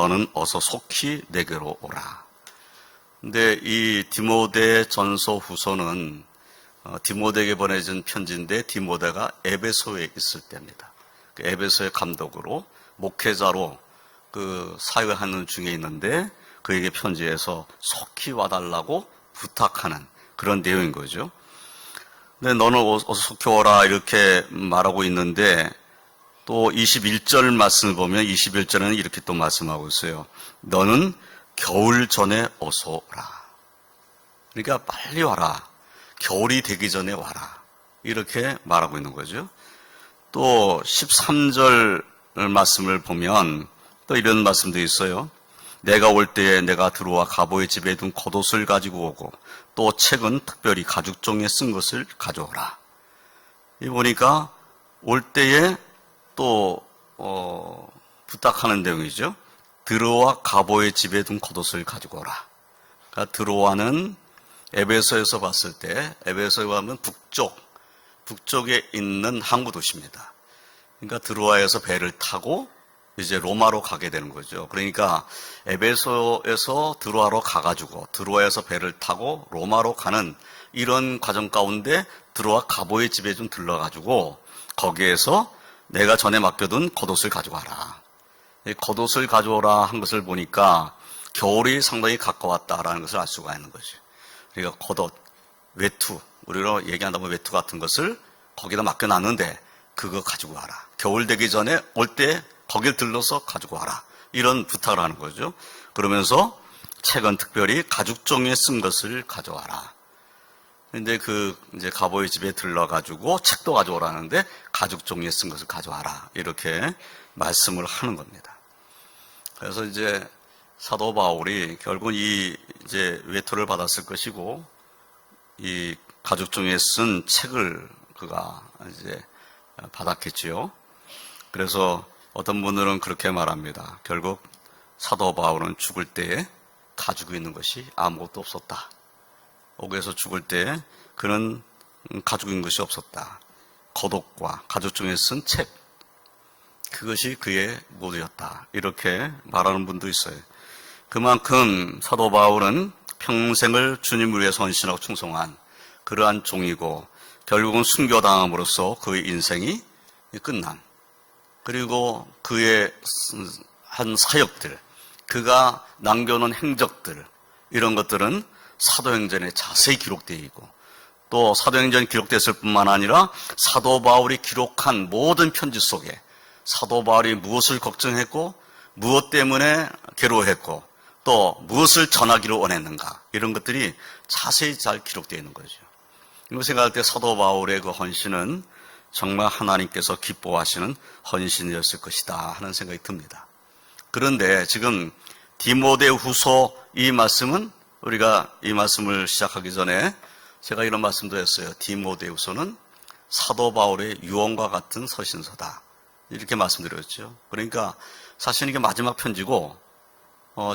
너는 어서 속히 내게로 오라. 근데 이 디모데 전서 후서는 디모데에게 보내진 편지인데 디모데가 에베소에 있을 때입니다. 그 에베소의 감독으로 목회자로 그 사회하는 중에 있는데 그에게 편지에서 속히 와달라고 부탁하는 그런 내용인 거죠. 근데 너는 어서 속히 오라 이렇게 말하고 있는데 또 21절 말씀을 보면 21절에는 이렇게 또 말씀하고 있어요. 너는 겨울 전에 어서 오라. 그러니까 빨리 와라. 겨울이 되기 전에 와라. 이렇게 말하고 있는 거죠. 또 13절 말씀을 보면 또 이런 말씀도 있어요. 내가 올 때에 내가 들어와 가보의 집에 둔 겉옷을 가지고 오고 또 책은 특별히 가죽종이에 쓴 것을 가져오라. 이 보니까 올 때에 또 부탁하는 내용이죠. 드로와 가보의 집에 둔 겉옷을 가지고 오라. 그러니까 드로와는 에베소에서 봤을 때 에베소에 가면 북쪽에 있는 항구 도시입니다. 그러니까 드로아에서 배를 타고 이제 로마로 가게 되는 거죠. 그러니까 에베소에서 드로아로 가가지고 드로아에서 배를 타고 로마로 가는 이런 과정 가운데 드로아 가보의 집에 좀 들러가지고 거기에서 내가 전에 맡겨둔 겉옷을 가져와라. 이 겉옷을 가져오라 한 것을 보니까 겨울이 상당히 가까웠다라는 것을 알 수가 있는 거죠. 그러니까 겉옷, 외투, 우리로 얘기한다면 외투 같은 것을 거기다 맡겨놨는데 그거 가지고 와라. 겨울 되기 전에 올 때 거길 들러서 가지고 와라. 이런 부탁을 하는 거죠. 그러면서 책은 특별히 가죽종이에 쓴 것을 가져와라. 근데 이제 가보의 집에 들러가지고 책도 가져오라는데 가죽종이에 쓴 것을 가져와라. 이렇게 말씀을 하는 겁니다. 그래서 이제 사도 바울이 결국 이제 외투를 받았을 것이고 이 가죽종이에 쓴 책을 그가 이제 받았겠지요. 그래서 어떤 분들은 그렇게 말합니다. 결국 사도 바울은 죽을 때에 가지고 있는 것이 아무것도 없었다. 옥에서 죽을 때 그는 가지고 있는 것이 없었다. 겉옷과 가죽종이에 쓴 책, 그것이 그의 모두였다. 이렇게 말하는 분도 있어요. 그만큼 사도 바울은 평생을 주님을 위해서 헌신하고 충성한 그러한 종이고 결국은 순교당함으로써 그의 인생이 끝난, 그리고 그의 한 사역들, 그가 남겨놓은 행적들, 이런 것들은 사도행전에 자세히 기록되어 있고 또 사도행전이 기록됐을 뿐만 아니라 사도 바울이 기록한 모든 편지 속에 사도 바울이 무엇을 걱정했고 무엇 때문에 괴로워했고 또 무엇을 전하기를 원했는가, 이런 것들이 자세히 잘 기록되어 있는 거죠. 이거 생각할 때 사도 바울의 그 헌신은 정말 하나님께서 기뻐하시는 헌신이었을 것이다 하는 생각이 듭니다. 그런데 지금 디모데후서 이 말씀은 우리가 이 말씀을 시작하기 전에 제가 이런 말씀도 했어요. 디모데후서는 사도 바울의 유언과 같은 서신서다. 이렇게 말씀드렸죠. 그러니까 사실 이게 마지막 편지고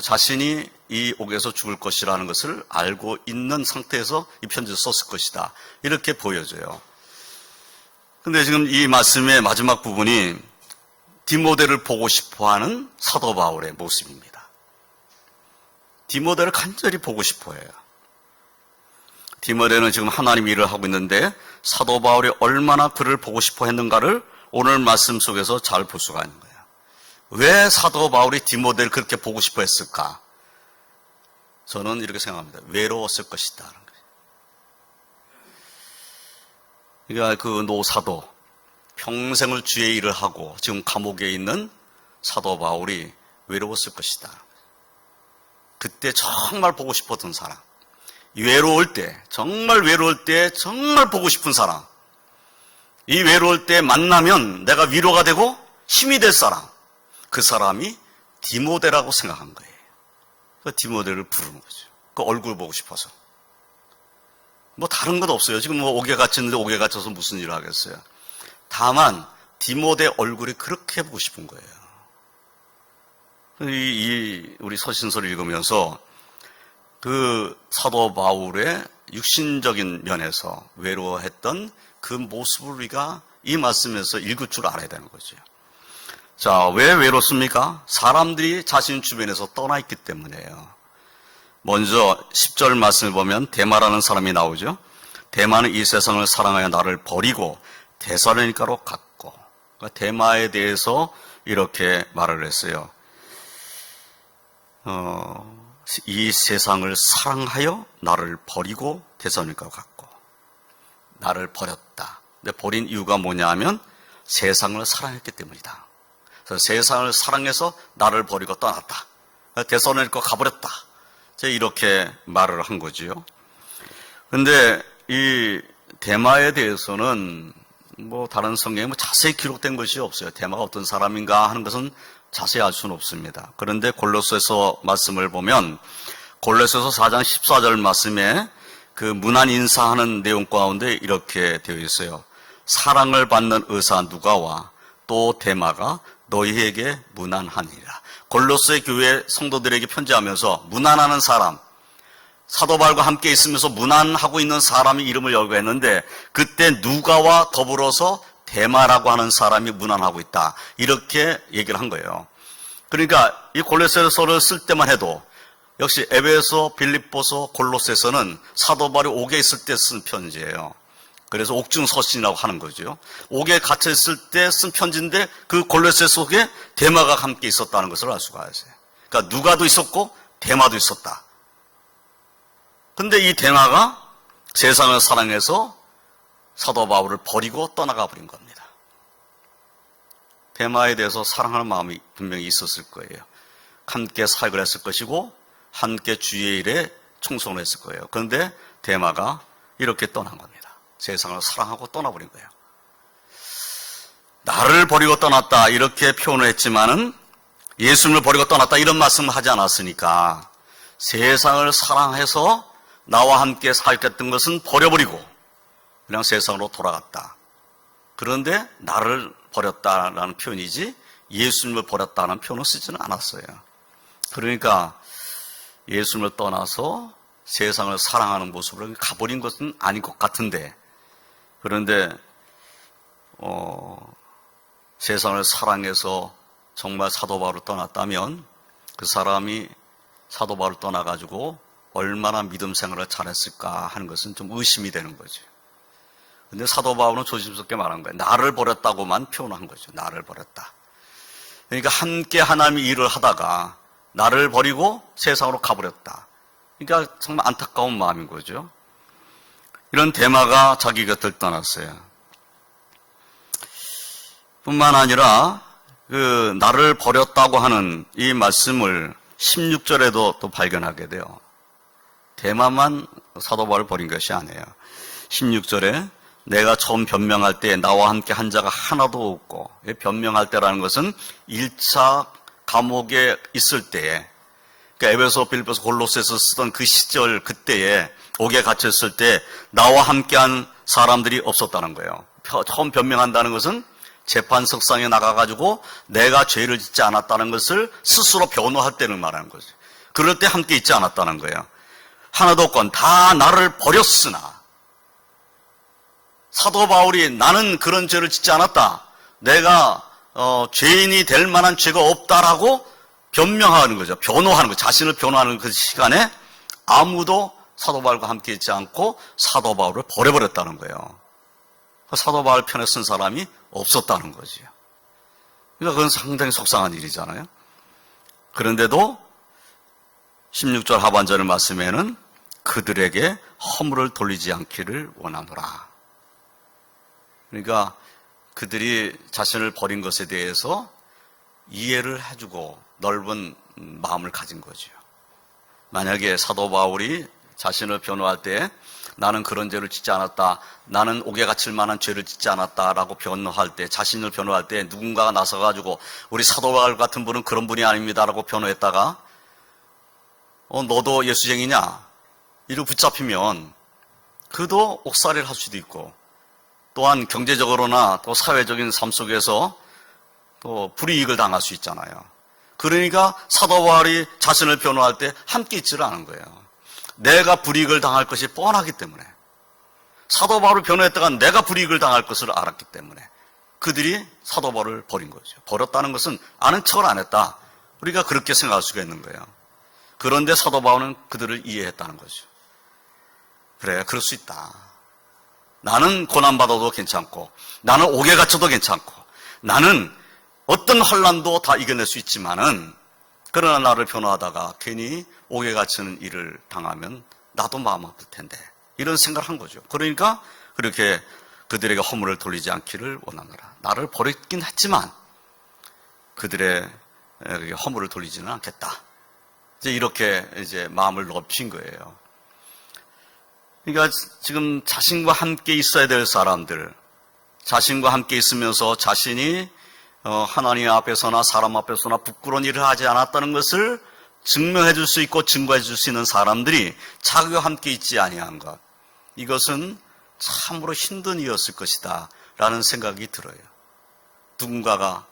자신이 이 옥에서 죽을 것이라는 것을 알고 있는 상태에서 이 편지를 썼을 것이다. 이렇게 보여져요. 근데 지금 이 말씀의 마지막 부분이 디모데를 보고 싶어하는 사도 바울의 모습입니다. 디모데를 간절히 보고 싶어해요. 디모데는 지금 하나님 일을 하고 있는데 사도 바울이 얼마나 그를 보고 싶어 했는가를 오늘 말씀 속에서 잘 볼 수가 있는 거예요. 왜 사도 바울이 디모데를 그렇게 보고 싶어 했을까? 저는 이렇게 생각합니다. 외로웠을 것이다. 그러니까 그 노사도, 평생을 주의 일을 하고 지금 감옥에 있는 사도 바울이 외로웠을 것이다. 그때 정말 보고 싶었던 사람, 외로울 때, 정말 외로울 때 정말 보고 싶은 사람, 이 외로울 때 만나면 내가 위로가 되고 힘이 될 사람, 그 사람이 디모데라고 생각한 거예요. 그 디모데를 부르는 거죠. 그 얼굴 보고 싶어서. 뭐 다른 건 없어요. 지금 뭐 옥에 갇혔는데 옥에 갇혀서 무슨 일을 하겠어요. 다만 디모데 얼굴이 그렇게 보고 싶은 거예요. 우리 서신서를 읽으면서 그 사도 바울의 육신적인 면에서 외로워했던 그 모습을 우리가 이 말씀에서 읽을 줄 알아야 되는 거죠. 자, 왜 외롭습니까? 사람들이 자신 주변에서 떠나 있기 때문이에요. 먼저 10절 말씀을 보면 데마라는 사람이 나오죠. 데마는 이 세상을 사랑하여 나를 버리고 데살로니가로 갔고, 그러니까 데마에 대해서 이렇게 말을 했어요. 이 세상을 사랑하여 나를 버리고 데살로니가로 갔고, 나를 버렸다. 근데 버린 이유가 뭐냐 하면 세상을 사랑했기 때문이다. 그래서 세상을 사랑해서 나를 버리고 떠났다. 데살로니가 가버렸다. 제가 이렇게 말을 한 거지요. 근데 이 데마에 대해서는 뭐 다른 성경에 자세히 기록된 것이 없어요. 데마가 어떤 사람인가 하는 것은 자세히 알 수는 없습니다. 그런데 골로새서 말씀을 보면 골로새서 4장 14절 말씀에 그 문안 인사하는 내용 가운데 이렇게 되어 있어요. 사랑을 받는 의사 누가와 또 데마가 너희에게 문안하니라. 골로새 교회 성도들에게 편지하면서 문안하는 사람, 사도 바울과 함께 있으면서 문안하고 있는 사람이 이름을 열고 했는데 그때 누가와 더불어서 데마라고 하는 사람이 문안하고 있다. 이렇게 얘기를 한 거예요. 그러니까 이 골로새서를 쓸 때만 해도 역시 에베소, 빌립보서, 골로새서는 사도 바울이 옥에 있을 때 쓴 편지예요. 그래서 옥중서신이라고 하는 거죠. 옥에 갇혀 있을 때 쓴 편지인데 그 골로새 속에 데마가 함께 있었다는 것을 알 수가 있어요. 그러니까 누가도 있었고 데마도 있었다. 근데 이 데마가 세상을 사랑해서 사도 바울을 버리고 떠나가 버린 겁니다. 데마에 대해서 사랑하는 마음이 분명히 있었을 거예요. 함께 사역을 했을 것이고 함께 주의 일에 충성을 했을 거예요. 그런데 데마가 이렇게 떠난 겁니다. 세상을 사랑하고 떠나버린 거예요. 나를 버리고 떠났다 이렇게 표현을 했지만은 예수님을 버리고 떠났다 이런 말씀을 하지 않았으니까 세상을 사랑해서 나와 함께 사역했던 것은 버려버리고 그냥 세상으로 돌아갔다. 그런데 나를 버렸다라는 표현이지 예수님을 버렸다는 표현을 쓰지는 않았어요. 그러니까 예수님을 떠나서 세상을 사랑하는 모습으로 가버린 것은 아닌 것 같은데 그런데 세상을 사랑해서 정말 사도 바울을 떠났다면 그 사람이 사도 바울을 떠나가지고 얼마나 믿음 생활을 잘했을까 하는 것은 좀 의심이 되는 거죠. 근데 사도 바울은 조심스럽게 말한 거예요. 나를 버렸다고만 표현한 거죠. 나를 버렸다. 그러니까 함께 하나님의 일을 하다가 나를 버리고 세상으로 가버렸다. 그러니까 정말 안타까운 마음인 거죠. 이런 데마가 자기 곁을 떠났어요. 뿐만 아니라 그 나를 버렸다고 하는 이 말씀을 16절에도 또 발견하게 돼요. 데마만 사도 바울을 버린 것이 아니에요. 16절에 내가 처음 변명할 때 나와 함께 한 자가 하나도 없고, 변명할 때라는 것은 1차 감옥에 있을 때에, 그러니까 에베소, 빌립보서, 골로새서 쓰던 그 시절 그때에 옥에 갇혔을 때 나와 함께한 사람들이 없었다는 거예요. 처음 변명한다는 것은 재판석상에 나가가지고 내가 죄를 짓지 않았다는 것을 스스로 변호할 때는 말하는 거죠. 그럴 때 함께 있지 않았다는 거예요. 하나도 없건 다 나를 버렸으나 사도 바울이 나는 그런 죄를 짓지 않았다. 내가 죄인이 될 만한 죄가 없다라고 변명하는 거죠. 변호하는 거죠. 자신을 변호하는 그 시간에 아무도 사도 바울과 함께 있지 않고 사도 바울을 버려버렸다는 거예요. 사도 바울 편에 쓴 사람이 없었다는 거죠. 그러니까 그건 상당히 속상한 일이잖아요. 그런데도 16절 하반절 말씀에는 그들에게 허물을 돌리지 않기를 원하노라. 그러니까 그들이 자신을 버린 것에 대해서 이해를 해주고 넓은 마음을 가진 거죠. 만약에 사도 바울이 자신을 변호할 때 나는 그런 죄를 짓지 않았다, 나는 옥에 갇힐 만한 죄를 짓지 않았다라고 변호할 때, 자신을 변호할 때 누군가가 나서가지고 우리 사도 바울 같은 분은 그런 분이 아닙니다라고 변호했다가 너도 예수쟁이냐? 이러고 붙잡히면 그도 옥살이를 할 수도 있고 또한 경제적으로나 또 사회적인 삶 속에서 또 불이익을 당할 수 있잖아요. 그러니까 사도 바울이 자신을 변호할 때 함께 있지를 않은 거예요. 내가 불이익을 당할 것이 뻔하기 때문에 사도 바울을 변호했다가 내가 불이익을 당할 것을 알았기 때문에 그들이 사도 바울을 버린 거죠. 버렸다는 것은 아는 척을 안 했다. 우리가 그렇게 생각할 수가 있는 거예요. 그런데 사도 바울은 그들을 이해했다는 거죠. 그래, 그럴 수 있다. 나는 고난받아도 괜찮고, 나는 옥에 갇혀도 괜찮고, 나는 어떤 환난도 다 이겨낼 수 있지만은, 그러나 나를 변호하다가 괜히 옥에 갇히는 일을 당하면 나도 마음 아플 텐데, 이런 생각을 한 거죠. 그러니까 그렇게 그들에게 허물을 돌리지 않기를 원하노라. 나를 버렸긴 했지만 그들의 허물을 돌리지는 않겠다. 이렇게 이제 마음을 높인 거예요. 그러니까 지금 자신과 함께 있어야 될 사람들, 자신과 함께 있으면서 자신이 하나님 앞에서나 사람 앞에서나 부끄러운 일을 하지 않았다는 것을 증명해 줄 수 있고 증거해 줄 수 있는 사람들이 자기와 함께 있지 아니한 것, 이것은 참으로 힘든 일이었을 것이다 라는 생각이 들어요. 누군가가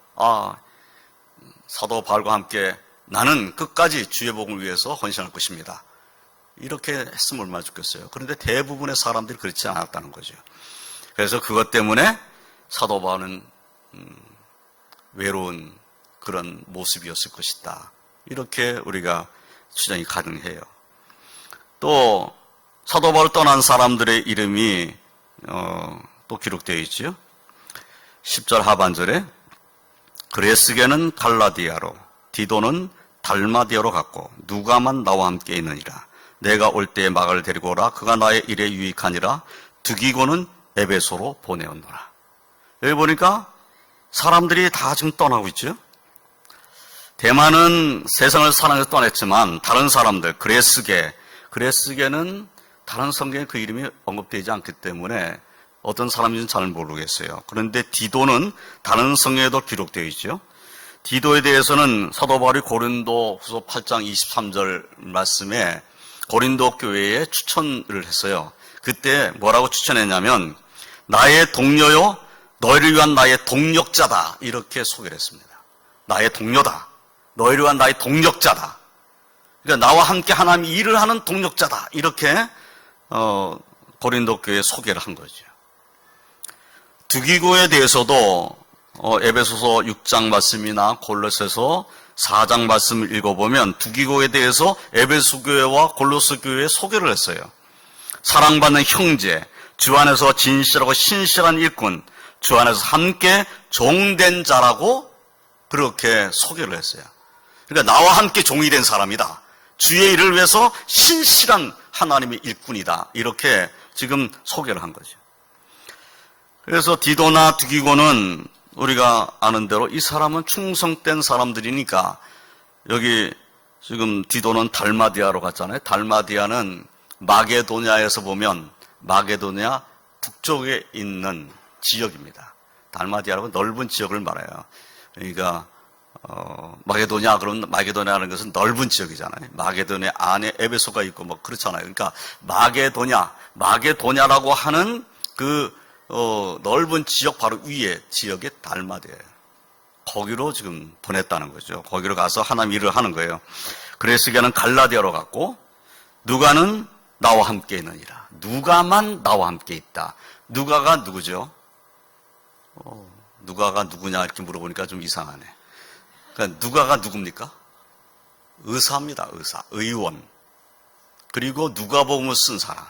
사도 바울과 함께 나는 끝까지 주의 복음을 위해서 헌신할 것입니다, 이렇게 했으면 얼마나 좋겠어요. 그런데 대부분의 사람들이 그렇지 않았다는 거죠. 그래서 그것 때문에 사도 바울은 외로운 그런 모습이었을 것이다, 이렇게 우리가 추정이 가능해요. 또 사도 바울을 떠난 사람들의 이름이 또 기록되어 있죠. 10절 하반절에 그레스게는 갈라디아로, 디도는 달마디아로 갔고 누가만 나와 함께 있느니라. 내가 올 때에 마가를 데리고 오라. 그가 나의 일에 유익하니라. 두기고는 에베소로 보내었노라. 여기 보니까 사람들이 다 지금 떠나고 있죠. 대만은 세상을 사랑해서 떠났지만 다른 사람들, 그레스게는 다른 성경에 그 이름이 언급되지 않기 때문에 어떤 사람인지는 잘 모르겠어요. 그런데 디도는 다른 성경에도 기록되어 있죠. 디도에 대해서는 사도 바울이 고린도 후서 8장 23절 말씀에 고린도 교회에 추천을 했어요. 그때 뭐라고 추천했냐면 나의 동료요, 너희를 위한 나의 동력자다, 이렇게 소개를 했습니다. 나의 동료다, 너희를 위한 나의 동력자다. 그러니까 나와 함께 하나님이 일을 하는 동력자다, 이렇게 고린도 교회에 소개를 한 거죠. 두기고에 대해서도 에베소서 6장 말씀이나 골로새서 4장 말씀을 읽어보면 두기고에 대해서 에베소 교회와 골로새 교회에 소개를 했어요. 사랑받는 형제, 주 안에서 진실하고 신실한 일꾼, 주 안에서 함께 종된 자라고 그렇게 소개를 했어요. 그러니까 나와 함께 종이 된 사람이다, 주의 일을 위해서 신실한 하나님의 일꾼이다, 이렇게 지금 소개를 한 거죠. 그래서 디도나 두기고는 우리가 아는 대로 이 사람은 충성된 사람들이니까, 여기 지금 디도는 달마디아로 갔잖아요. 달마디아는 마게도냐에서 보면 마게도냐 북쪽에 있는 지역입니다. 달마디아라고 넓은 지역을 말해요. 그러니까 마게도냐, 그러면 마게도냐라는 것은 넓은 지역이잖아요. 마게도냐 안에 에베소가 있고 뭐 그렇잖아요. 그러니까 마게도냐라고 하는 그 넓은 지역 바로 위에 지역의 달마디아예요. 거기로 지금 보냈다는 거죠. 거기로 가서 하나님 일을 하는 거예요. 그레스게는 갈라디아로 갔고 누가는 나와 함께 있느니라. 누가만 나와 함께 있다. 누가가 누구죠? 누가가 누구냐 이렇게 물어보니까 좀 이상하네. 그러니까 누가가 누굽니까? 의사입니다. 의사, 의원. 그리고 누가복음을 쓴 사람,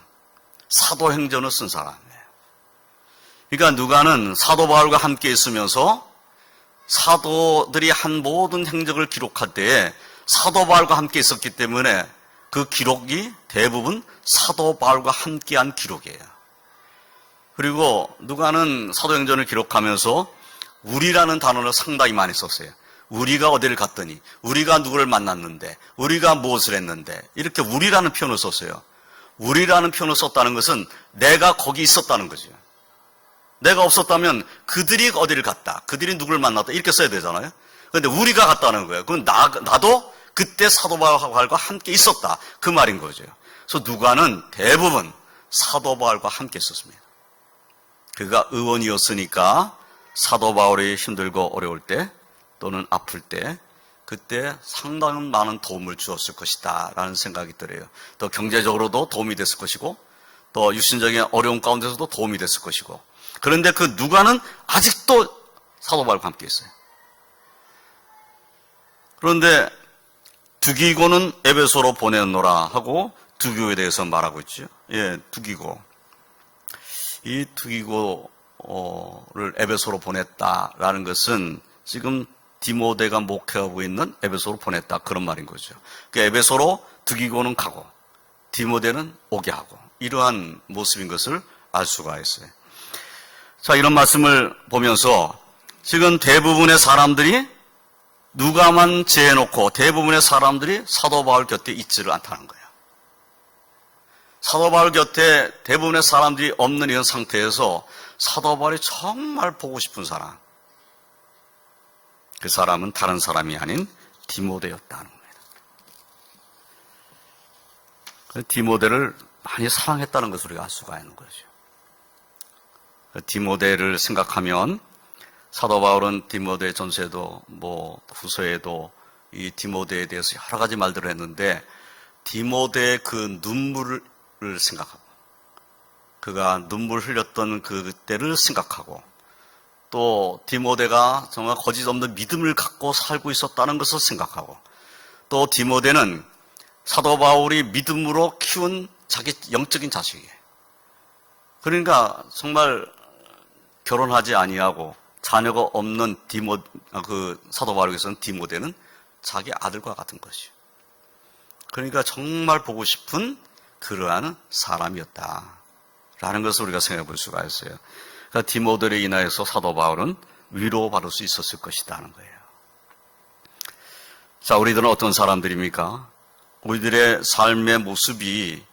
사도행전을 쓴 사람이에요. 그러니까 누가는 사도 바울과 함께 있으면서 사도들이 한 모든 행적을 기록할 때에 사도 바울과 함께 있었기 때문에 그 기록이 대부분 사도 바울과 함께한 기록이에요. 그리고 누가는 사도행전을 기록하면서 우리라는 단어를 상당히 많이 썼어요. 우리가 어디를 갔더니, 우리가 누구를 만났는데, 우리가 무엇을 했는데, 이렇게 우리라는 표현을 썼어요. 우리라는 표현을 썼다는 것은 내가 거기 있었다는 거죠. 내가 없었다면 그들이 어디를 갔다, 그들이 누구를 만났다, 이렇게 써야 되잖아요. 그런데 우리가 갔다는 거예요. 그럼 나도 그때 사도 바울과 함께 있었다, 그 말인 거죠. 그래서 누가는 대부분 사도 바울과 함께 있었습니다. 그가 의원이었으니까 사도 바울이 힘들고 어려울 때 또는 아플 때 그때 상당히 많은 도움을 주었을 것이다 라는 생각이 들어요. 또 경제적으로도 도움이 됐을 것이고 또 육신적인 어려움 가운데서도 도움이 됐을 것이고. 그런데 그 누가는 아직도 사도 바울과 함께 있어요. 그런데 두기고는 에베소로 보내노라 하고 두기고에 대해서 말하고 있죠. 예, 두기고. 이 두기고를 에베소로 보냈다라는 것은 지금 디모데가 목회하고 있는 에베소로 보냈다, 그런 말인 거죠. 그러니까 에베소로 두기고는 가고 디모데는 오게 하고, 이러한 모습인 것을 알 수가 있어요. 자, 이런 말씀을 보면서 지금 대부분의 사람들이 누가만 제해놓고 대부분의 사람들이 사도 바울 곁에 있지를 않다는 거예요. 사도 바울 곁에 대부분의 사람들이 없는 이런 상태에서 사도 바울이 정말 보고 싶은 사람, 그 사람은 다른 사람이 아닌 디모데였다는 겁니다. 디모데를 많이 사랑했다는 것을 우리가 알 수가 있는 거죠. 디모데를 생각하면 사도 바울은 디모데 전서에도 후서에도 이 디모데에 대해서 여러 가지 말들을 했는데, 디모데의 그 눈물을 생각하고, 그가 눈물 흘렸던 그때를 생각하고, 또 디모데가 정말 거짓 없는 믿음을 갖고 살고 있었다는 것을 생각하고, 또 디모데는 사도 바울이 믿음으로 키운 자기 영적인 자식이에요. 그러니까 정말 결혼하지 아니하고 자녀가 없는 사도 바울에게서는 디모데는 자기 아들과 같은 것이에요. 그러니까 정말 보고 싶은 그러한 사람이었다라는 것을 우리가 생각해 볼 수가 있어요. 그러니까 디모데를 인하여서 사도 바울은 위로받을 수 있었을 것이라는 거예요. 자, 우리들은 어떤 사람들입니까? 우리들의 삶의 모습이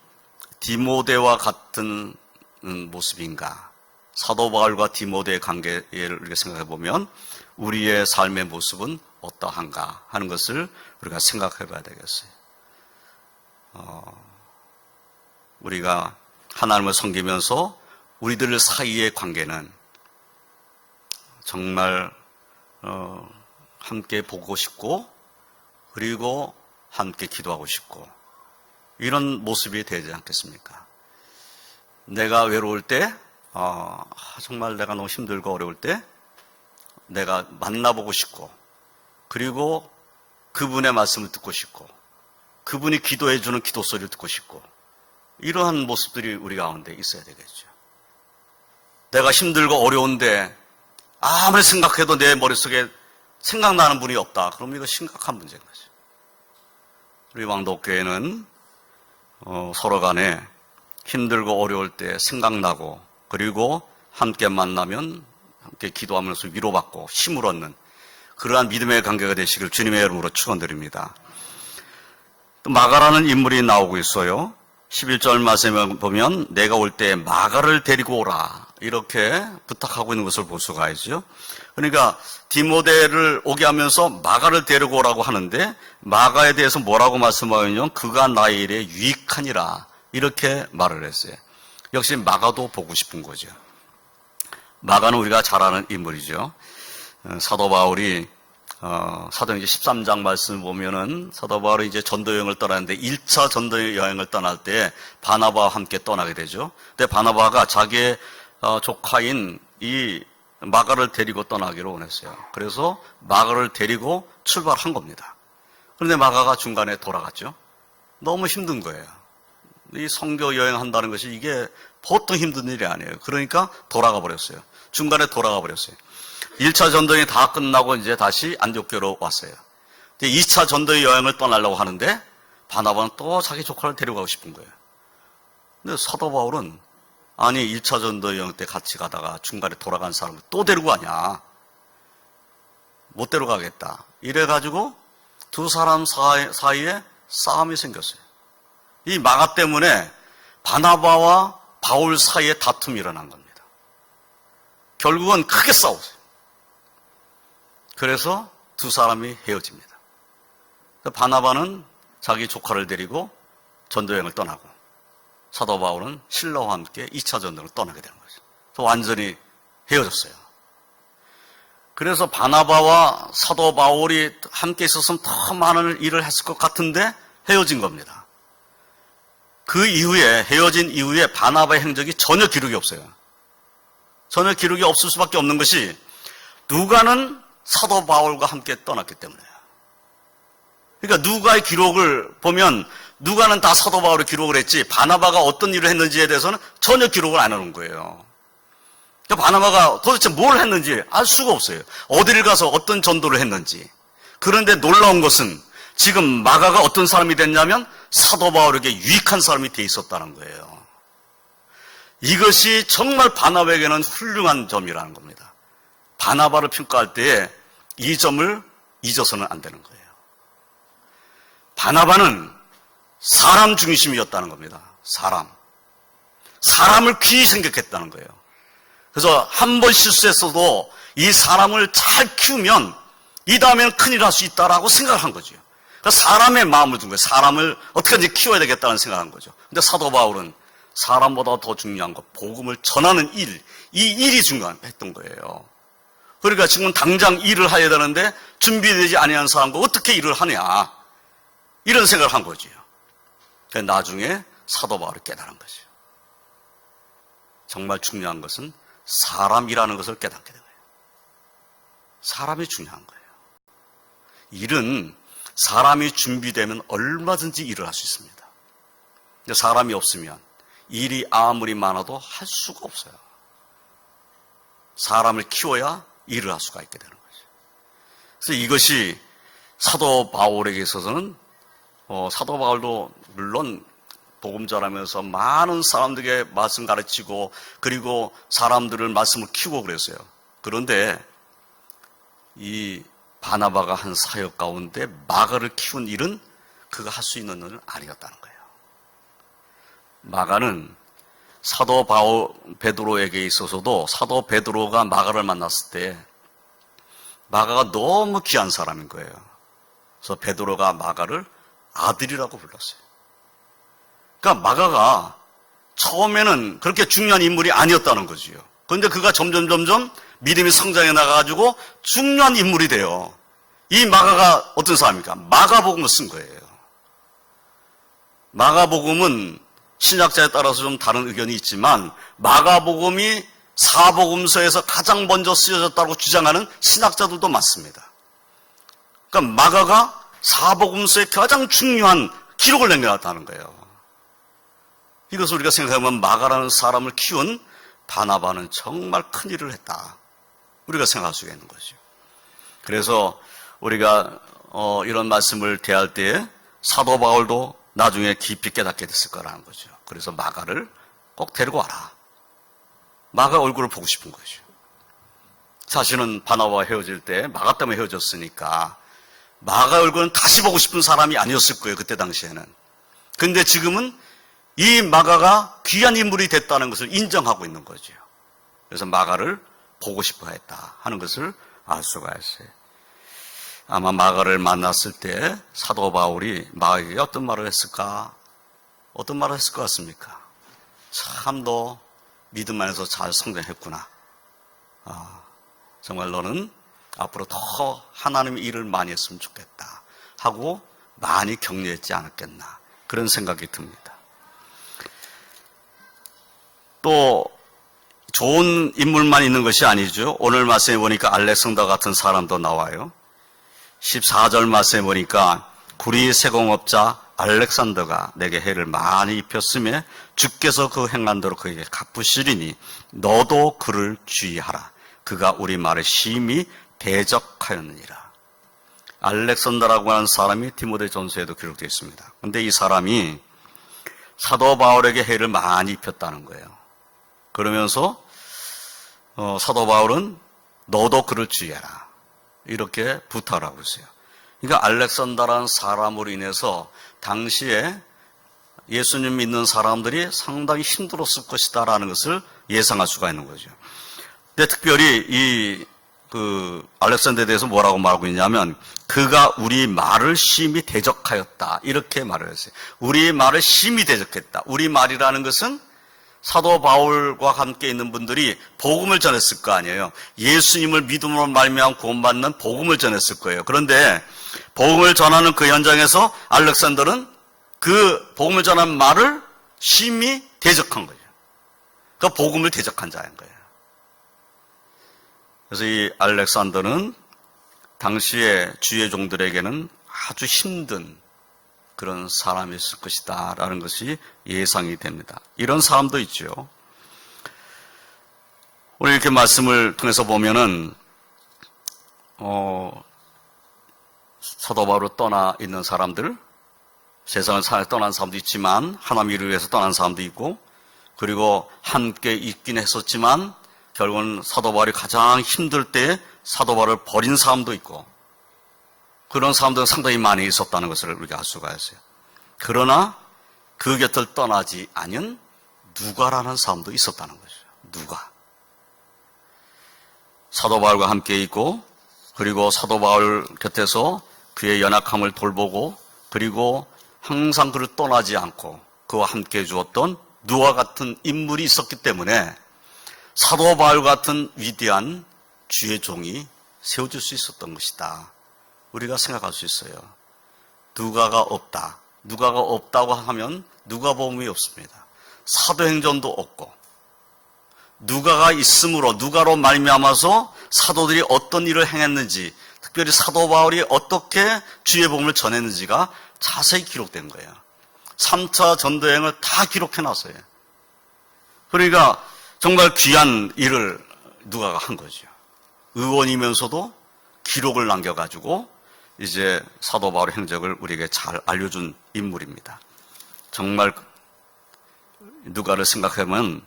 디모데와 같은 모습인가? 사도 바울과 디모데의 관계를 우리가 생각해 보면 우리의 삶의 모습은 어떠한가 하는 것을 우리가 생각해 봐야 되겠어요. 우리가 하나님을 섬기면서 우리들 사이의 관계는 정말 함께 보고 싶고, 그리고 함께 기도하고 싶고, 이런 모습이 되지 않겠습니까? 내가 외로울 때, 정말 내가 너무 힘들고 어려울 때 내가 만나보고 싶고, 그리고 그분의 말씀을 듣고 싶고, 그분이 기도해 주는 기도 소리를 듣고 싶고, 이러한 모습들이 우리 가운데 있어야 되겠죠. 내가 힘들고 어려운데 아무리 생각해도 내 머릿속에 생각나는 분이 없다. 그럼 이거 심각한 문제인 거죠. 우리 왕독교회는 서로 간에 힘들고 어려울 때 생각나고, 그리고 함께 만나면 함께 기도하면서 위로받고 힘을 얻는 그러한 믿음의 관계가 되시길 주님의 이름으로 축원드립니다. 또 마가라는 인물이 나오고 있어요. 11절 말씀에 보면 내가 올 때 마가를 데리고 오라, 이렇게 부탁하고 있는 것을 볼 수가 있죠. 그러니까 디모데를 오게 하면서 마가를 데리고 오라고 하는데, 마가에 대해서 뭐라고 말씀하냐면 그가 나의 일에 유익하니라, 이렇게 말을 했어요. 역시 마가도 보고 싶은 거죠. 마가는 우리가 잘 아는 인물이죠. 사도 바울이 사도행전 13장 말씀을 보면은 사도 바울이 이제 전도 여행을 떠나는데 1차 전도 여행을 떠날 때 바나바와 함께 떠나게 되죠. 근데 바나바가 자기의 조카인 이 마가를 데리고 떠나기로 원했어요. 그래서 마가를 데리고 출발한 겁니다. 그런데 마가가 중간에 돌아갔죠. 너무 힘든 거예요. 이 선교 여행한다는 것이 이게 보통 힘든 일이 아니에요. 그러니까 돌아가 버렸어요. 중간에 돌아가 버렸어요. 1차 전도여행이 다 끝나고 이제 다시 안디옥교로 왔어요. 2차 전도 여행을 떠나려고 하는데 바나바는 또 자기 조카를 데려가고 싶은 거예요. 근데 사도 바울은 아니 1차 전도 여행 때 같이 가다가 중간에 돌아간 사람을 또 데리고 가냐, 못 데려가겠다, 이래가지고 두 사람 사이에 싸움이 생겼어요. 이 마가 때문에 바나바와 바울 사이에 다툼이 일어난 겁니다. 결국은 크게 싸웠어요. 그래서 두 사람이 헤어집니다. 바나바는 자기 조카를 데리고 전도여행을 떠나고, 사도 바울은 신라와 함께 2차 전도를 떠나게 되는 거죠. 그래서 완전히 헤어졌어요. 그래서 바나바와 사도 바울이 함께 있었으면 더 많은 일을 했을 것 같은데 헤어진 겁니다. 그 이후에, 헤어진 이후에 바나바의 행적이 전혀 기록이 없어요. 전혀 기록이 없을 수밖에 없는 것이, 누가는 사도 바울과 함께 떠났기 때문에요. 그러니까 누가의 기록을 보면 누가는 다 사도 바울의 기록을 했지 바나바가 어떤 일을 했는지에 대해서는 전혀 기록을 안 해놓은 거예요. 그러니까 바나바가 도대체 뭘 했는지 알 수가 없어요. 어디를 가서 어떤 전도를 했는지. 그런데 놀라운 것은 지금 마가가 어떤 사람이 됐냐면 사도 바울에게 유익한 사람이 돼 있었다는 거예요. 이것이 정말 바나바에게는 훌륭한 점이라는 겁니다. 바나바를 평가할 때에 이 점을 잊어서는 안 되는 거예요. 바나바는 사람 중심이었다는 겁니다. 사람을 귀히 생각했다는 거예요. 그래서 한 번 실수했어도 이 사람을 잘 키우면 이 다음에는 큰일 할 수 있다라고 생각을 한 거죠. 그러니까 사람의 마음을 둔 거예요. 사람을 어떻게든지 키워야 되겠다는 생각을 한 거죠. 근데 사도 바울은 사람보다 더 중요한 것, 복음을 전하는 일, 이 일이 중요했던 거예요. 그러니까 지금 당장 일을 해야 되는데 준비되지 아니한 사람과 어떻게 일을 하냐, 이런 생각을 한 거죠. 나중에 사도 바울이 깨달은 거죠. 정말 중요한 것은 사람이라는 것을 깨닫게 되고요. 사람이 중요한 거예요. 일은 사람이 준비되면 얼마든지 일을 할 수 있습니다. 근데 사람이 없으면 일이 아무리 많아도 할 수가 없어요. 사람을 키워야 일을 할 수가 있게 되는 거죠. 그래서 이것이 사도 바울에게 있어서는 사도 바울도 물론 복음 전하면서 많은 사람들에게 말씀 가르치고 그리고 사람들을 말씀을 키우고 그랬어요. 그런데 이 바나바가 한 사역 가운데 마가를 키운 일은 그가 할 수 있는 일은 아니었다는 거예요. 마가는 사도 베드로에게 있어서도 사도 베드로가 마가를 만났을 때 마가가 너무 귀한 사람인 거예요. 그래서 베드로가 마가를 아들이라고 불렀어요. 그러니까 마가가 처음에는 그렇게 중요한 인물이 아니었다는 거지요. 그런데 그가 점점 믿음이 성장해 나가가지고 중요한 인물이 돼요. 이 마가가 어떤 사람입니까? 마가복음을 쓴 거예요. 마가복음은 신학자에 따라서 좀 다른 의견이 있지만 마가복음이 사복음서에서 가장 먼저 쓰여졌다고 주장하는 신학자들도 많습니다. 그러니까 마가가 사복음서에 가장 중요한 기록을 남겨놨다는 거예요. 이것을 우리가 생각하면 마가라는 사람을 키운 바나바는 정말 큰 일을 했다. 우리가 생각할 수 있는 거죠. 그래서 우리가 이런 말씀을 대할 때 사도 바울도 나중에 깊이 깨닫게 됐을 거라는 거죠. 그래서 마가를 꼭 데리고 와라. 마가 얼굴을 보고 싶은 거죠. 사실은 바나바와 헤어질 때 마가 때문에 헤어졌으니까 마가 얼굴은 다시 보고 싶은 사람이 아니었을 거예요. 그때 당시에는. 그런데 지금은 이 마가가 귀한 인물이 됐다는 것을 인정하고 있는 거죠. 그래서 마가를 보고 싶어 했다 하는 것을 알 수가 있어요. 아마 마가를 만났을 때 사도 바울이 마가에게 어떤 말을 했을까? 어떤 말을 했을 것 같습니까? 참 너 믿음 안에서 잘 성장했구나. 정말 너는 앞으로 더 하나님의 일을 많이 했으면 좋겠다 하고 많이 격려했지 않았겠나 그런 생각이 듭니다. 또 좋은 인물만 있는 것이 아니죠. 오늘 말씀에 보니까 알렉산더 같은 사람도 나와요. 14절 말씀에 보니까 구리 세공업자 알렉산더가 내게 해를 많이 입혔으며 주께서 그 행한 대로 그에게 갚으시리니 너도 그를 주의하라. 그가 우리 말에 심히 대적하였느니라. 알렉산더라고 하는 사람이 디모데 전서에도 기록되어 있습니다. 그런데 이 사람이 사도 바울에게 해를 많이 입혔다는 거예요. 그러면서 사도 바울은 너도 그를 주의해라. 이렇게 부탁을 하고 있어요. 그러니까 알렉산더라는 사람으로 인해서 당시에 예수님 믿는 사람들이 상당히 힘들었을 것이다라는 것을 예상할 수가 있는 거죠. 근데 특별히 알렉산더에 대해서 뭐라고 말하고 있냐면 그가 우리 말을 심히 대적하였다. 이렇게 말을 했어요. 우리 말을 심히 대적했다. 우리 말이라는 것은 사도 바울과 함께 있는 분들이 복음을 전했을 거 아니에요. 예수님을 믿음으로 말미암아 구원받는 복음을 전했을 거예요. 그런데 복음을 전하는 그 현장에서 알렉산더는 그 복음을 전하는 말을 심히 대적한 거예요. 그러니까 복음을 대적한 자인 거예요. 그래서 이 알렉산더는 당시에 주의 종들에게는 아주 힘든 그런 사람이었을 것이다 라는 것이 예상이 됩니다. 이런 사람도 있죠. 오늘 이렇게 말씀을 통해서 보면은 사도 바울로 떠나 있는 사람들, 세상을 떠난 사람도 있지만 하나님 일을 위해서 떠난 사람도 있고, 그리고 함께 있긴 했었지만 결국은 사도 바울이 가장 힘들 때 사도 바울을 버린 사람도 있고, 그런 사람들은 상당히 많이 있었다는 것을 우리가 알 수가 있어요. 그러나 그 곁을 떠나지 않은 누가라는 사람도 있었다는 거죠. 누가. 사도 바울과 함께 있고, 그리고 사도 바울 곁에서 그의 연약함을 돌보고, 그리고 항상 그를 떠나지 않고 그와 함께 해주었던 누가 같은 인물이 있었기 때문에 사도 바울 같은 위대한 주의 종이 세워질 수 있었던 것이다. 우리가 생각할 수 있어요. 누가가 없다. 누가가 없다고 하면 누가복음이 없습니다. 사도행전도 없고, 누가가 있으므로, 누가로 말미암아서 사도들이 어떤 일을 행했는지, 특별히 사도 바울이 어떻게 주의 복음을 전했는지가 자세히 기록된 거예요. 3차 전도여행을 다 기록해놨어요. 그러니까 정말 귀한 일을 누가가 한 거죠. 의원이면서도 기록을 남겨가지고 이제 사도 바울의 행적을 우리에게 잘 알려준 인물입니다. 정말 누가를 생각하면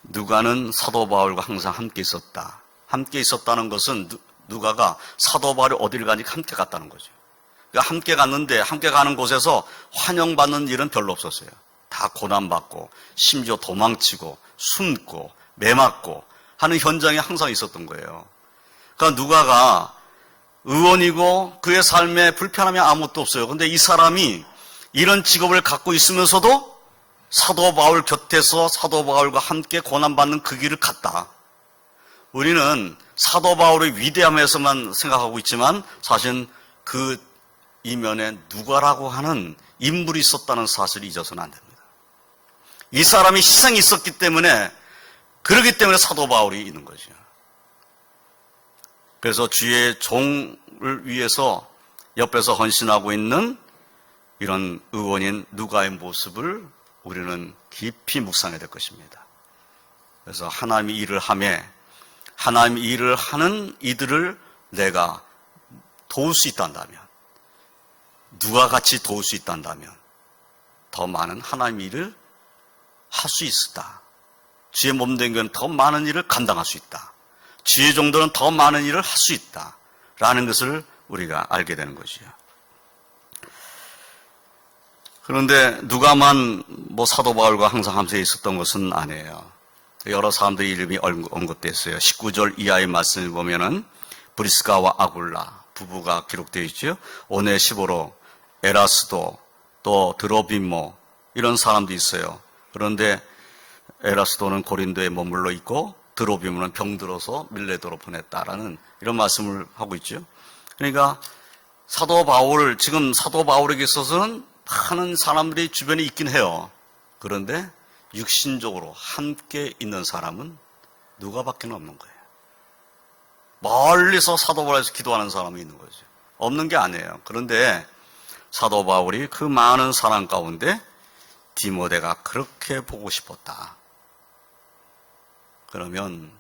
누가는 사도 바울과 항상 함께 있었다. 함께 있었다는 것은 누가가 사도 바울이 어딜 가니 함께 갔다는 거죠. 그러니까 함께 갔는데 함께 가는 곳에서 환영받는 일은 별로 없었어요. 다 고난받고 심지어 도망치고 숨고 매맞고 하는 현장이 항상 있었던 거예요. 그러니까 누가가 의원이고 그의 삶에 불편함이 아무것도 없어요. 그런데 이 사람이 이런 직업을 갖고 있으면서도 사도 바울 곁에서 사도 바울과 함께 고난받는 그 길을 갔다. 우리는 사도 바울의 위대함에서만 생각하고 있지만 사실은 그 이면에 누가라고 하는 인물이 있었다는 사실을 잊어서는 안 됩니다. 이 사람이 희생이 있었기 때문에, 그렇기 때문에 사도 바울이 있는 거죠. 그래서 주의 종을 위해서 옆에서 헌신하고 있는 이런 의원인 누가의 모습을 우리는 깊이 묵상해야 될 것입니다. 그래서 하나님이 일을 하며 하나님이 일을 하는 이들을 내가 도울 수 있단다면, 누가 같이 도울 수 있단다면 더 많은 하나님의 일을 할 수 있다. 주의 몸된 교는 더 많은 일을 감당할 수 있다. 주의 종들은 더 많은 일을 할 수 있다. 라는 것을 우리가 알게 되는 것이요. 그런데 누가만 사도 바울과 항상 함께 있었던 것은 아니에요. 여러 사람들의 이름이 언급됐어요. 19절 이하의 말씀을 보면은 브리스가와 아굴라 부부가 기록되어 있죠. 오네시보로, 에라스도, 또 드로비모 이런 사람도 있어요. 그런데 에라스도는 고린도에 머물러 있고 드로비모는 병들어서 밀레도로 보냈다라는 이런 말씀을 하고 있죠. 그러니까 지금 사도 바울에게 있어서는 많은 사람들이 주변에 있긴 해요. 그런데 육신적으로 함께 있는 사람은 누가밖에 없는 거예요. 멀리서 사도 바울에서 기도하는 사람이 있는 거죠. 없는 게 아니에요. 그런데 사도 바울이 그 많은 사람 가운데 디모데가 그렇게 보고 싶었다. 그러면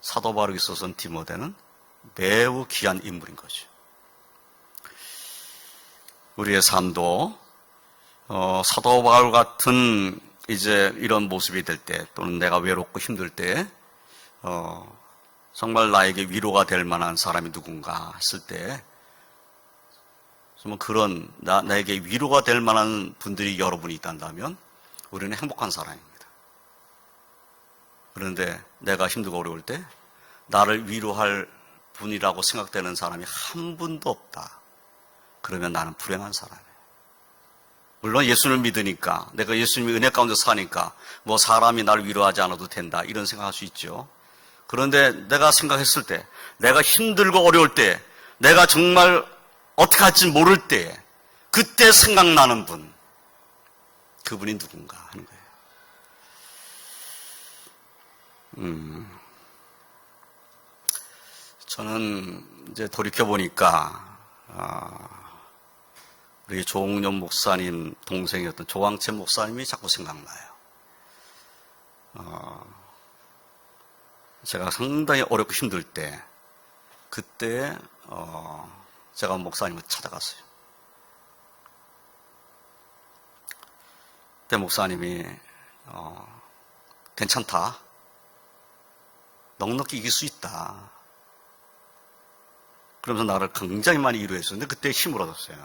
사도 바울에게 있어서는 디모데는 매우 귀한 인물인 거죠. 우리의 삶도 사도 바울 같은 이제 이런 모습이 될 때, 또는 내가 외롭고 힘들 때 정말 나에게 위로가 될 만한 사람이 누군가 했을 때, 정말 그런 나에게 위로가 될 만한 분들이 여러분이 있단다면 우리는 행복한 사람입니다. 그런데 내가 힘들고 어려울 때 나를 위로할 분이라고 생각되는 사람이 한 분도 없다. 그러면 나는 불행한 사람이에요. 물론 예수를 믿으니까, 내가 예수님의 은혜 가운데 사니까 사람이 나를 위로하지 않아도 된다, 이런 생각할 수 있죠. 그런데 내가 생각했을 때, 내가 힘들고 어려울 때, 내가 정말 어떻게 할지 모를 때, 그때 생각나는 분, 그분이 누군가 하는 거예요. 저는 이제 돌이켜보니까, 우리 조홍련 목사님 동생이었던 조광채 목사님이 자꾸 생각나요. 제가 상당히 어렵고 힘들 때, 그때, 제가 목사님을 찾아갔어요. 그때 목사님이, 괜찮다. 넉넉히 이길 수 있다. 그러면서 나를 굉장히 많이 위로했어요. 근데 그때 힘을 얻었어요.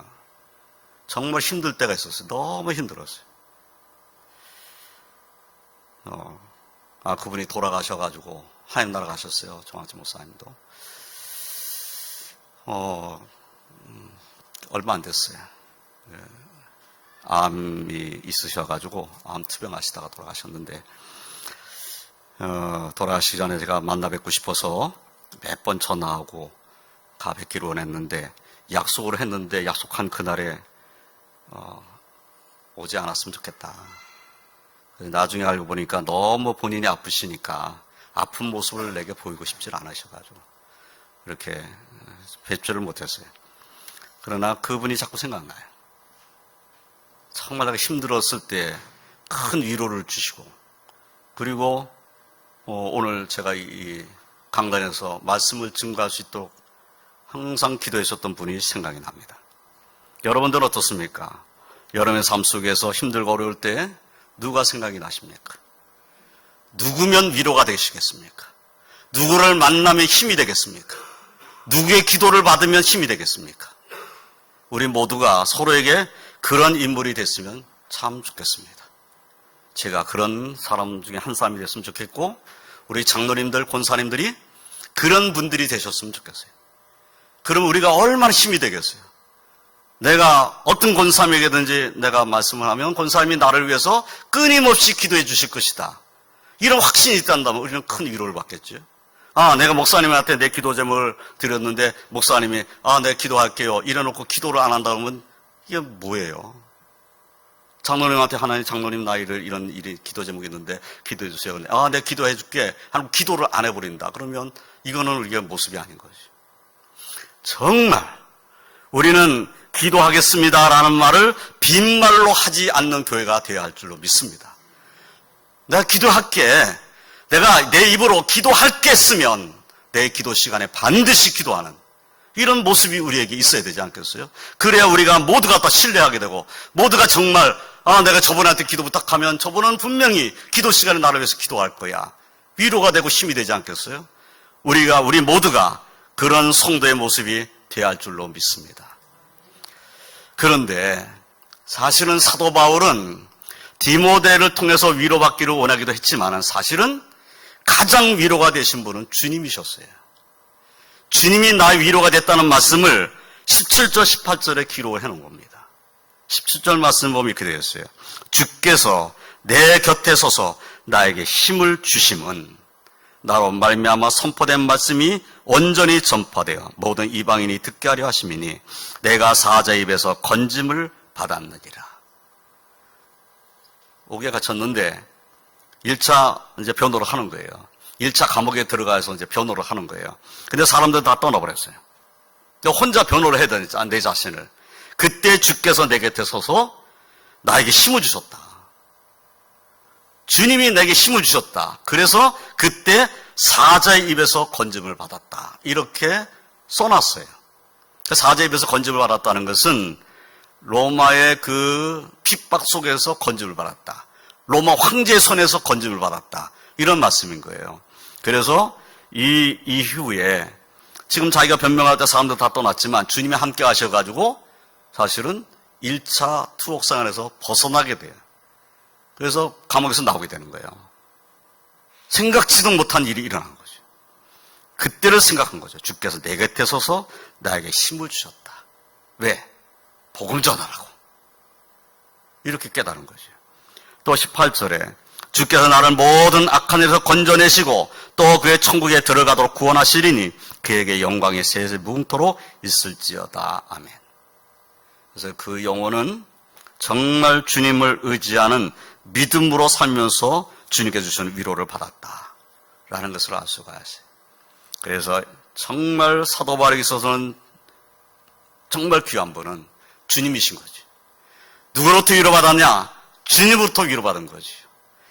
정말 힘들 때가 있었어요. 너무 힘들었어요. 그분이 돌아가셔가지고 하나님 나라 가셨어요. 조광채 목사님도. 얼마 안 됐어요. 암이 있으셔가지고 암 투병하시다가 돌아가셨는데, 돌아가시기 전에 제가 만나 뵙고 싶어서 몇 번 전화하고 가 뵙기로 원했는데, 약속을 했는데 약속한 그날에 오지 않았으면 좋겠다. 나중에 알고 보니까 너무 본인이 아프시니까 아픈 모습을 내게 보이고 싶지 않으셔가지고 이렇게 뵙지를 못했어요. 그러나 그분이 자꾸 생각나요. 정말 내가 힘들었을 때 큰 위로를 주시고, 그리고 오늘 제가 이 강단에서 말씀을 증거할 수 있도록 항상 기도했었던 분이 생각이 납니다. 여러분들 어떻습니까? 여러분의 삶 속에서 힘들고 어려울 때 누가 생각이 나십니까? 누구면 위로가 되시겠습니까? 누구를 만나면 힘이 되겠습니까? 누구의 기도를 받으면 힘이 되겠습니까? 우리 모두가 서로에게 그런 인물이 됐으면 참 좋겠습니다. 제가 그런 사람 중에 한 사람이 됐으면 좋겠고, 우리 장로님들, 권사님들이 그런 분들이 되셨으면 좋겠어요. 그럼 우리가 얼마나 힘이 되겠어요? 내가 어떤 권사님에게든지 내가 말씀을 하면 권사님이 나를 위해서 끊임없이 기도해 주실 것이다. 이런 확신이 있다면 우리는 큰 위로를 받겠죠. 내가 목사님한테 내 기도 제목을 드렸는데 목사님이 네 기도할게요 이래놓고 기도를 안 한다 그러면 이게 뭐예요? 장로님한테 하나님 장로님 나이를 이런 일이 기도 제목이 있는데 기도해 주세요. 내 기도해 줄게 하고 기도를 안 해버린다. 그러면 이거는 우리의 모습이 아닌 거죠. 정말 우리는 기도하겠습니다라는 말을 빈말로 하지 않는 교회가 되어야 할 줄로 믿습니다. 내가 기도할게, 내가 내 입으로 기도할게 쓰면 내 기도 시간에 반드시 기도하는 이런 모습이 우리에게 있어야 되지 않겠어요? 그래야 우리가 모두가 다 신뢰하게 되고, 모두가 정말 내가 저분한테 기도 부탁하면 저분은 분명히 기도 시간에 나를 위해서 기도할 거야, 위로가 되고 힘이 되지 않겠어요? 우리 모두가 그런 성도의 모습이 되어야 할 줄로 믿습니다. 그런데 사실은 사도 바울은 디모데를 통해서 위로받기를 원하기도 했지만 사실은 가장 위로가 되신 분은 주님이셨어요. 주님이 나의 위로가 됐다는 말씀을 17절, 18절에 기록을 해놓은 겁니다. 17절 말씀 보면 이렇게 되어 있어요. 주께서 내 곁에 서서 나에게 힘을 주심은 나로 말미암아 선포된 말씀이 온전히 전파되어 모든 이방인이 듣게 하려 하심이니 내가 사자의 입에서 건짐을 받았느니라. 옥에 갇혔는데 1차 이제 변호를 하는 거예요. 1차 감옥에 들어가서 이제 변호를 하는 거예요. 근데 사람들 다 떠나버렸어요. 혼자 변호를 해야 되니까 내 자신을. 그때 주께서 내 곁에 서서 나에게 힘을 주셨다. 주님이 내게 힘을 주셨다. 그래서 그때 사자의 입에서 건짐을 받았다. 이렇게 써놨어요. 사자의 입에서 건짐을 받았다는 것은 로마의 그 핍박 속에서 건짐을 받았다. 로마 황제의 손에서 건짐을 받았다. 이런 말씀인 거예요. 그래서 이 이후에 지금 자기가 변명할 때 사람들 다 떠났지만 주님이 함께 하셔가지고 사실은 1차 투옥상 안에서 벗어나게 돼요. 그래서 감옥에서 나오게 되는 거예요. 생각지도 못한 일이 일어난 거죠. 그때를 생각한 거죠. 주께서 내 곁에 서서 나에게 힘을 주셨다. 왜? 복음 전하라고. 이렇게 깨달은 거죠. 또 18절에 주께서 나를 모든 악한 일에서 건져내시고 또 그의 천국에 들어가도록 구원하시리니 그에게 영광이 세세 무궁토록 있을지어다. 아멘. 그래서 그 영혼은 정말 주님을 의지하는 믿음으로 살면서 주님께 주시는 위로를 받았다라는 것을 알 수가 있어요. 그래서 정말 사도 바울에게 있어서는 정말 귀한 분은 주님이신 거지. 누구로부터 위로받았냐? 주님으로부터 위로받은 거지.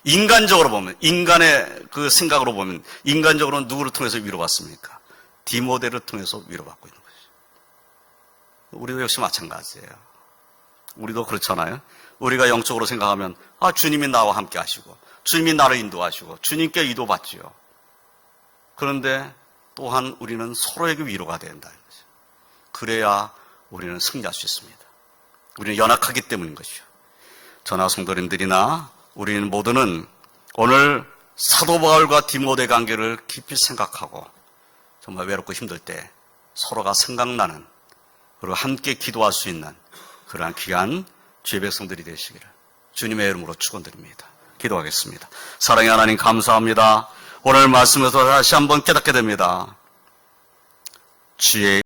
인간적으로 보면, 인간의 그 생각으로 보면, 인간적으로는 누구를 통해서 위로받습니까? 디모데를 통해서 위로받고 있는 거지. 우리도 역시 마찬가지예요. 우리도 그렇잖아요. 우리가 영적으로 생각하면, 주님이 나와 함께 하시고, 주님이 나를 인도하시고, 주님께 인도받지요. 그런데 또한 우리는 서로에게 위로가 된다는 거죠. 그래야 우리는 승리할 수 있습니다. 우리는 연약하기 때문인 것이죠. 저나 성도님들이나 우리는 모두는 오늘 사도 바울과 디모데 관계를 깊이 생각하고 정말 외롭고 힘들 때 서로가 생각나는, 그리고 함께 기도할 수 있는 그러한 귀한 주의 백성들이 되시기를 주님의 이름으로 축원드립니다. 기도하겠습니다. 사랑의 하나님 감사합니다. 오늘 말씀에서 다시 한번 깨닫게 됩니다. 주의